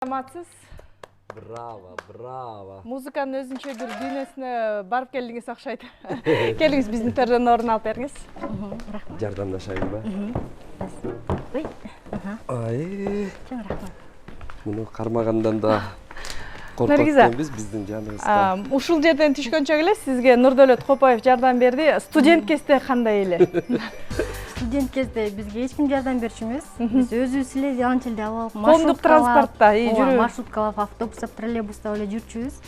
саламатсыз? Браво, браво. Музыканын өзүнчө бир дүйнөсүнө барып келдиңиз окшойт. Келиңиз биздин төрдөн орун алып бериңиз. Рахмат. Жардамдашайлы. Ой. Ай. Чоң рахмат. Муну кармагандан да коркот Наргиза, экенбиз биздин жаныбызда. Ушул жерден түшкөнчө эле сизге Нурдөлөт Копаев жардам берди. Студент кезде кандай эле? Студент кезде бизге эч ким жардам берчү эмес. Биз өзүбүз эле велосипедди алып, Коомдук транспортто жүрүп, маршруткалап, автобуста, троллейбуста эле жүрчүбүз.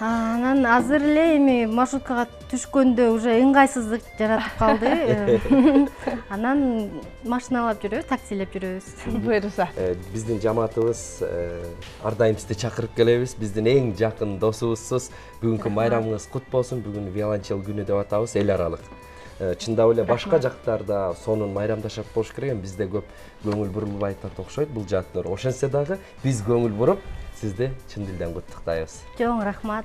Анан азыр эле эми маршруткага түшкөндө уже ыңгайсыздык жаратып калды. Анан машиналап жүрөбүз, таксилеп жүрөбүз. буйруса. Биздин жамаатыбыз ар дайым сизди чакырып келебиз. Биздин эң жакын досубузсуз. Бүгүнкү майрамыңыз кут болсун. Бүгүн велончел күнү деп атабыз, эл аралык. Чындап эле башка жактарда сонун майрамдашат болуш керек, бизде көп көңүл бурулбай атат окшойт бул жааттар. Ошентсе дагы биз көңүл буруп сизди чын дилден куттуктайбыз. Чоң рахмат.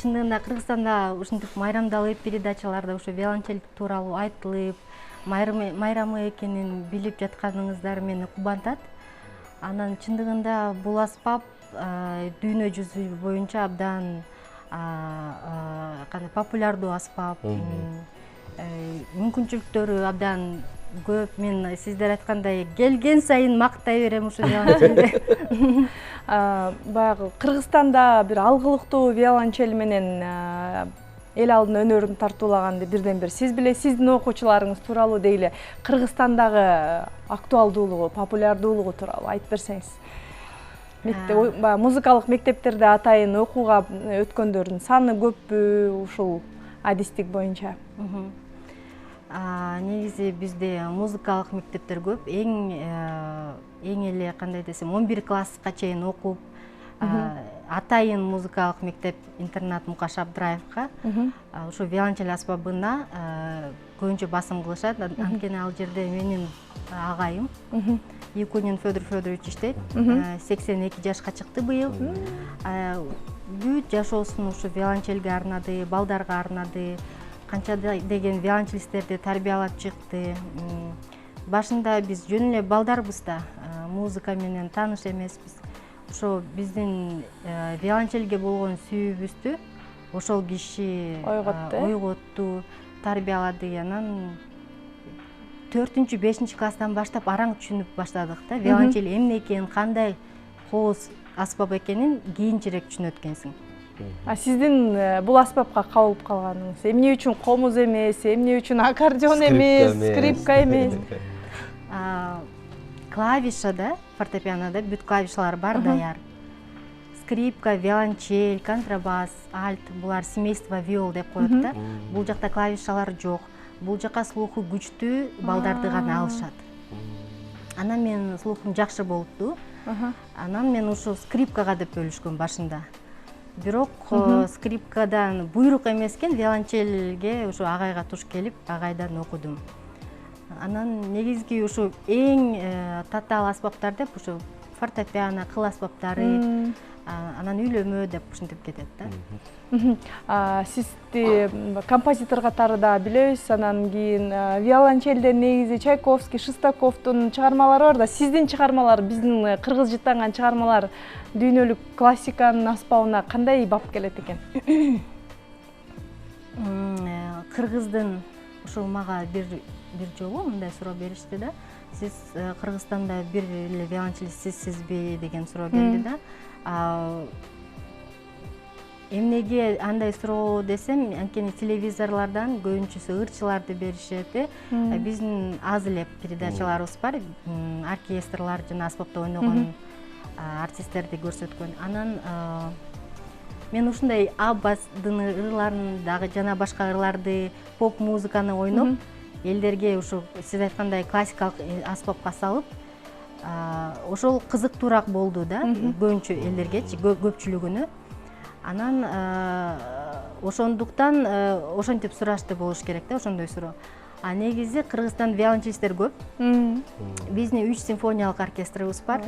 Чындыгында Кыргызстанда ушинтип майрамдалып, передачаларда ушу велончел тууралуу айтылып, майрамы экенин билип жатканыңыздар мени кубантат. Анан чындыгында бул аспап дүйнө жүзү боюнча абдан популярдуу аспап. Мүмкүнчүлүктөрү абдан көп. Мен сиздер айткандай келген сайын мактай берем ушу велончелди. Баягы Кыргызстанда бир алгылыктуу велончел менен эл алдына өнөрүн тартуулаганды бирден бир сиз билесиз. Сиздин окуучуларыңыз тууралуу дейли Кыргызстандагы актуалдуулугу, популярдуулугу тууралуу айтып берсеңиз. Музыкалык мектептерде атайын окууга өткөндөрдүн саны көппү ушул адистик боюнча? Негизи бизде музыкалык мектептер көп. Эң эле кандай десем 11 класска чейин окуп, атайын музыкалык мектеп интернат Мукаш Абдраевка ушу велончел аспабына көбүнчө басым кылышат. Анткени ал жерде менин агайым Якунин Федор Федорович иштейт. 82 жашка чыкты быйыл. Бүт жашоосун ушу велончелге арнады, балдарга арнады. Канча деген велончелисттерди тарбиялап чыкты. Башында биз жөн эле балдарбыз да, музыка менен тааныш эмеспиз. Ошо биздин велончелге болгон сүйүүбүздү ошол киши ойготту, тарбиялады. Анан 4-5 класстан баштап араң түшүнүп баштадык да. Велончел эмне экенин, кандай кооз аспап экенин кийинчерээк түшүнөт экенсиң. Сиздин бул аспапка кабылып калганыңыз эмне үчүн комуз эмес, эмне үчүн аккордеон эмес, скрипка эмес? Клавишада, фортепианода бүт клавишалар бар даяр. Скрипка, виолончель, контрабас, альт булар семейство виол деп коет да. Бул жакта клавишалар жок. Бул жака слуху күчтүү балдарды гана алышат. Анан менин слухум жакшы болупту. Анан мен ушу скрипкага деп бөлүшкөм башында. Бирок скрипкадан буйрук эмес экен, виолончелге ушу агайга туш келип, агайдан окудум. Анан негизги ушу эң татаал аспаптар деп ушу фортепиано, кыл аспаптары, анан үйлөмө деп ушинтип кетет да. Сизди композитор катары да билебиз. Анан кийин виолончелден негизи Чайковский, Шестаковдун чыгармалары бар да. Сиздин чыгармалар, биздин кыргыз жыттанган чыгармалар дүйнөлүк классиканын аспабына кандай бап келет экен? Кыргыздын ушул мага бир жолу мындай суроо беришти да. Сиз Кыргызстанда бир эле велончелист сизби деген суроо келди да. Эмнеге андай суроо десем, анткени телевизорлордон көбүнчөсү ырчыларды беришет. Биздин аз эле передачаларыбыз бар, оркестрлар жана аспапта ойногон артисттерди көрсөткөн. Анан мен ушундай аббаздын ырларын дагы жана башка ырларды, поп музыканы ойноп, элдерге ушу сиз айткандай классикалык аспапка салып, ошол кызыктуураак болду да, көбүнчө элдергечи, көпчүлүгүнө. Анан ошондуктан ошентип сурашты болуш керек да, ошондой суроо. Негизи Кыргызстанда велончелисттер көп. Биздин 3 симфониялык оркестрибиз бар.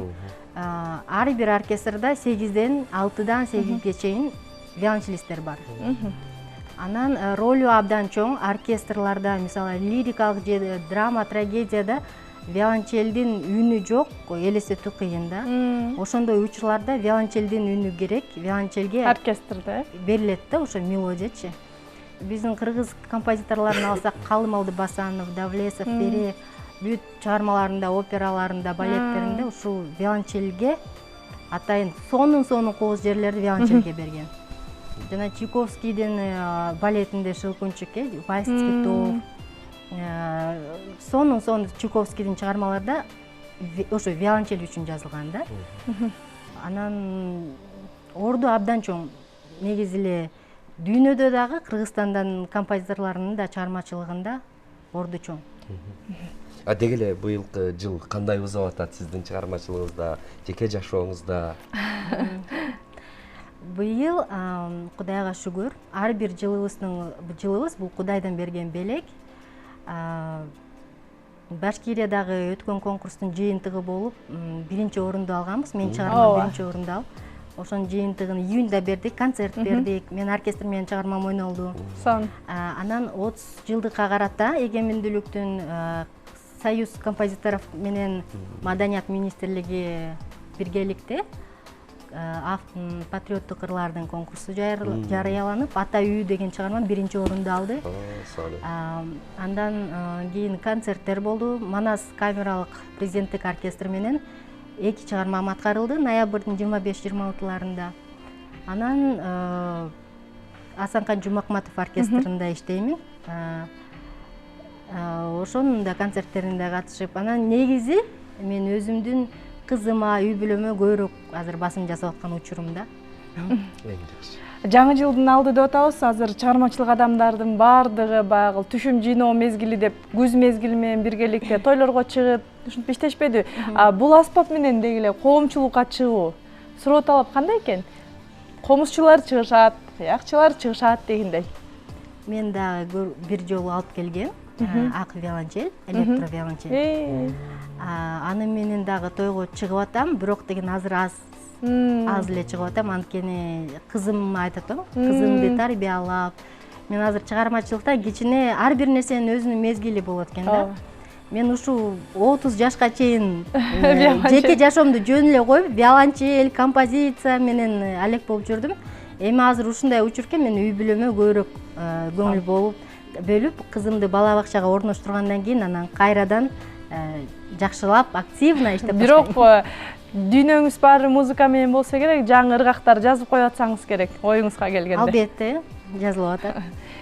Ар бир оркестрда 8ден 6дан 8ге чейин велончелисттер бар. Анан ролу абдан чоң. Оркестрларда, мисалы, лирикалык же драма, трагедияда виолончелдин үнү жок, элестетүү кыйын да. Ошондой учурларда виолончелдин үнү керек, виолончелге оркестрде берилет да ошо мелодиячы. Биздин кыргыз композиторлорун алсак, Калымалды Басанов, Давлесов, Бере бүт чыгармаларында, операларында, балеттеринде ушул виолончелге атайын сонун кооз жерлерди виолончелге берген. Жана Чайковскийдин балетинде Щелкунчик, Вальс цветов, сонун Чайковскийдин чыгармаларда ошо виолончель үчүн жазылган да. Анан орду абдан чоң. Негизи эле дүйнөдө дагы Кыргызстандан композиторлорунун да чыгармачылыгында орду чоң. Деги эле быйылкы жыл кандай узап атат сиздин чыгармачылыгыңызда, жеке жашооңузда? Быйыл Кудайга шүгүр, ар бир жылыбыз бул Кудайдан берген белек. Башкириядагы өткөн конкурстун жыйынтыгы болуп, биринчи орунду алганбыз. Мен чыгармам биринчи орунду алып, ошонун жыйынтыгын июнда бердик, концерт бердик. Мен оркестр менен чыгармам ойнолду. Анан 30 жылдыкка карата эгемендүүлүктүн Союз композиторов менен Маданият министрлиги биргеликте патриоттук ырлардын конкурсу жарыяланып, Ата үй деген чыгармам биринчи орунду алды. Андан кийин концерттер болду. Манас камералык президенттик оркестр менен 2 чыгармам аткарылды ноябрдын 25-26-ларында. Анан Асанкан Жумакматов оркестринде иштеймин. Ошонун да концерттерине катышып, анан негизи мен өзүмдүн кызыма, үй бүлөмө көбүрөөк азыр басым жасап аткан учурумда. Жаңы жылдын алды деп атабыз. Азыр чыгармачылык адамдардын баардыгы баягы түшүм жыйноо мезгили деп күз мезгили менен биргеликте тойлорго чыгып, ушинтип иштешпеди. Бул аспап менен деги эле коомчулукка чыгуу суроо талап кандай экен? Комузчулар чыгышат, аякчылар чыгышат дегендей. Мен дагы бир жолу алып келгем. Ак виолончель, электро виолончель. Аны менен дагы тойго чыгып атам, бирок деген азыр аз эле чыгып атам, анткени кызым айтат го, кызымды тарбиялап. Мен азыр чыгармачылыкта кичине ар бир нерсенин өзүнүн мезгили болот экен да. Мен ушул 30 жашка чейин жеке жашоомду жөн эле коюп, виолончель, композиция менен алек болуп жүрдүм. Эми азыр ушундай учур экен, мен үй бүлөмө көбүрөөк көңүл бөлүп, кызымды бала бакчага орноштургандан кийин анан кайрадан жакшылап, активно иштеп баштайм. Бирок дүйнөңүз баары музыка менен болсо керек, жаңы ыргактар жазып коюп атсаңыз керек, оюңузга келгенде. Албетте, жазылып атат.